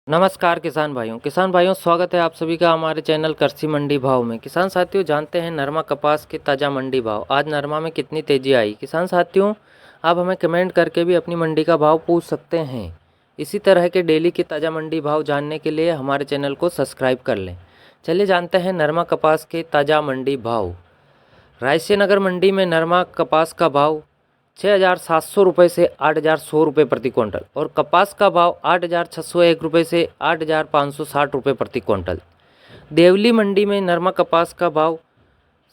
नमस्कार किसान भाइयों स्वागत है आप सभी का हमारे चैनल कृषि मंडी भाव में। किसान साथियों जानते हैं नरमा कपास के ताज़ा मंडी भाव। आज नरमा में कितनी तेज़ी आई। किसान साथियों आप हमें कमेंट करके भी अपनी मंडी का भाव पूछ सकते हैं। इसी तरह के डेली के ताज़ा मंडी भाव जानने के लिए हमारे चैनल को सब्सक्राइब कर लें। चलिए जानते हैं नरमा कपास के ताज़ा मंडी भाव। रायसेनगर मंडी में नरमा कपास का भाव 6,700 रुपये से 8,100 रुपये प्रति क्विंटल और कपास का भाव 8,601 रुपये से 8,560 रुपये प्रति क्विंटल। देवली मंडी में नरमा कपास का भाव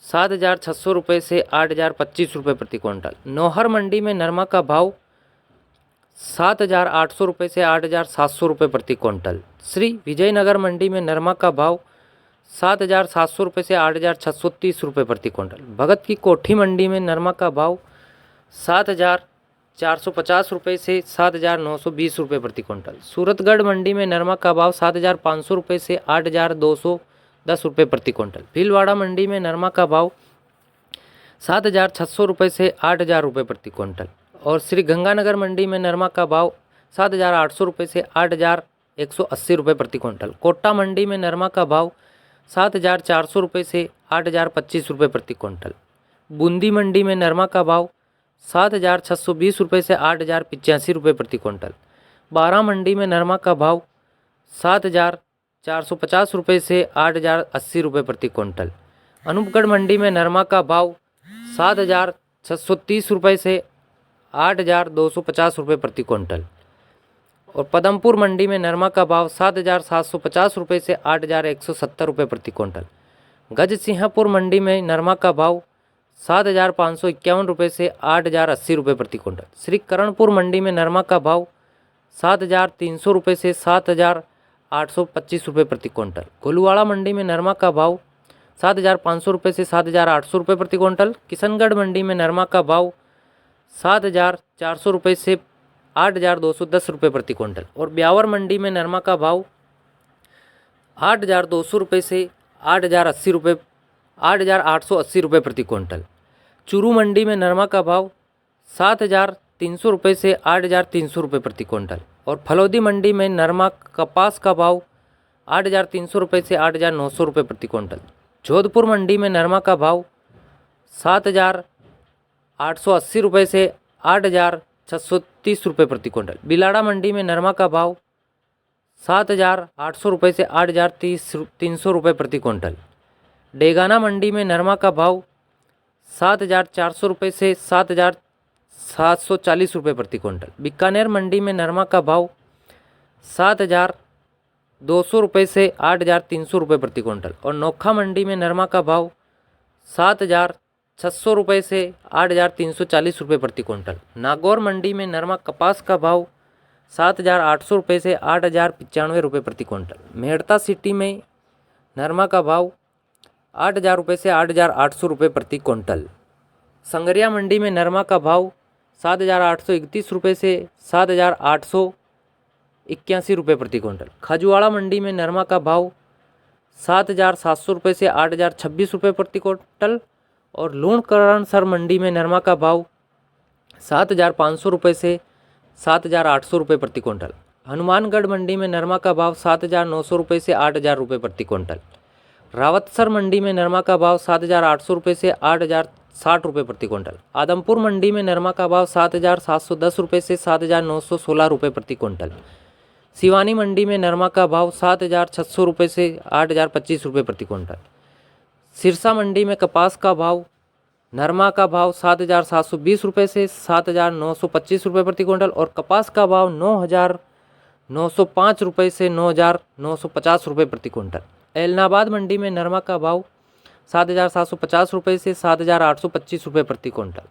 7,600 रुपये से 8,025 रुपये प्रति क्विंटल। नौहर मंडी में नरमा का भाव 7,800 रुपये से 8,700 रुपये प्रति क्विंटल। श्री विजयनगर मंडी में नरमा का भाव 7,700 रुपये से 8,630 रुपये प्रति क्विंटल। भगत की कोठी मंडी में नरमा का भाव 7,450 रुपये से 7,920 रुपये प्रति क्विंटल। सूरतगढ़ मंडी में नरमा का भाव 7,500 रुपये से 8,210 रुपये प्रति क्विंटल। भीलवाड़ा मंडी में नरमा का भाव 7,600 रुपये से 8,000 रुपये प्रति क्विंटल और श्री गंगानगर मंडी में नरमा का भाव 7,800 रुपये से 8,180 रुपये प्रति क्विंटल। कोटा मंडी में नरमा का भाव 7,400 रुपये से 8,025 रुपये प्रति क्विंटल। बूंदी मंडी में नरमा का भाव 7,620 रुपये से 8,085 रुपये प्रति क्विंटल। बारा मंडी में नरमा का भाव 7,450 रुपये से 8,080 रुपये प्रति क्विंटल। अनूपगढ़ मंडी में नरमा का भाव 7,630 रुपये से 8,250 रुपये प्रति क्विंटल और पदमपुर मंडी में नरमा का भाव 7,750 रुपये से 8,170 रुपये प्रति क्विंटल। गजसिंहपुर मंडी में नरमा का भाव 7,551 रुपये से 8,080 रुपये प्रति क्विंटल। श्री करणपुर मंडी में नरमा का भाव 7,300 रुपये से 7,825 रुपये प्रति क्विंटल। गोलूवाड़ा मंडी में नरमा का भाव 7,500 रुपये से 7,800 रुपये प्रति क्विंटल। किशनगढ़ मंडी में नरमा का भाव 7,400 रुपये से 8,210 रुपये प्रति क्विंटल और ब्यावर मंडी में नरमा का भाव 8,200 रुपये से 8,880 रुपये प्रति क्विंटल। चूरू मंडी में नरमा का भाव 7,300 रुपये से 8,300 रुपये प्रति क्विंटल और फलौदी मंडी में नरमा कपास का भाव 8,300 रुपये से 8,900 रुपये प्रति क्विंटल। जोधपुर मंडी में नरमा का भाव 7,880 रुपये से 8,630 रुपये प्रति क्विंटल। बिलाड़ा मंडी में नरमा का भाव 7,800 रुपये से 8,300 रुपये प्रति क्विंटल। डेगाना मंडी में नरमा का भाव 7,400 रुपये से 7,740 रुपये प्रति क्विंटल। बीकानेर मंडी में नरमा का भाव 7,200 रुपये से 8,300 रुपये प्रति क्विंटल और नोखा मंडी में नरमा का भाव 7,600 रुपये से 8,340 रुपये प्रति क्विंटल। नागौर मंडी में नरमा कपास का भाव 7,800 रुपये से 8,095 रुपये प्रति क्विंटल। मेहता सिटी में नरमा का भाव 8,000 रुपये से 8,800 रुपये प्रति क्विंटल। संगरिया मंडी में नरमा का भाव 7,831 रुपये से 7,881 रुपये प्रति क्विंटल। खजुआड़ा मंडी में नरमा का भाव 7,700 रुपये से 8,026 रुपये प्रति क्विंटल और लूणकरणसर मंडी में नरमा का भाव 7,500 रुपये से 7,800 रुपये प्रति क्विंटल। हनुमानगढ़ मंडी में नरमा का भाव 7,900 रुपये से 8,000 रुपये प्रति क्विंटल। रावतसर मंडी में नरमा का भाव 7,800 रुपये से 8,060 रुपये प्रति क्विंटल। आदमपुर मंडी में नरमा का भाव 7,710 रुपये से 7,916 रुपये प्रति क्विंटल। सिवानी मंडी में नरमा का भाव 7,600 रुपये से 8,025 रुपये प्रति क्विंटल। सिरसा मंडी में कपास का भाव नरमा का भाव 7,720 रुपये से 7,925 रुपये प्रति क्विंटल और कपास का भाव 9,905 रुपये से 9,950 रुपये प्रति क्विंटल। एलनाबाद मंडी में नरमा का भाव 7,750 रुपये से 7,825 रुपये प्रति क्विंटल।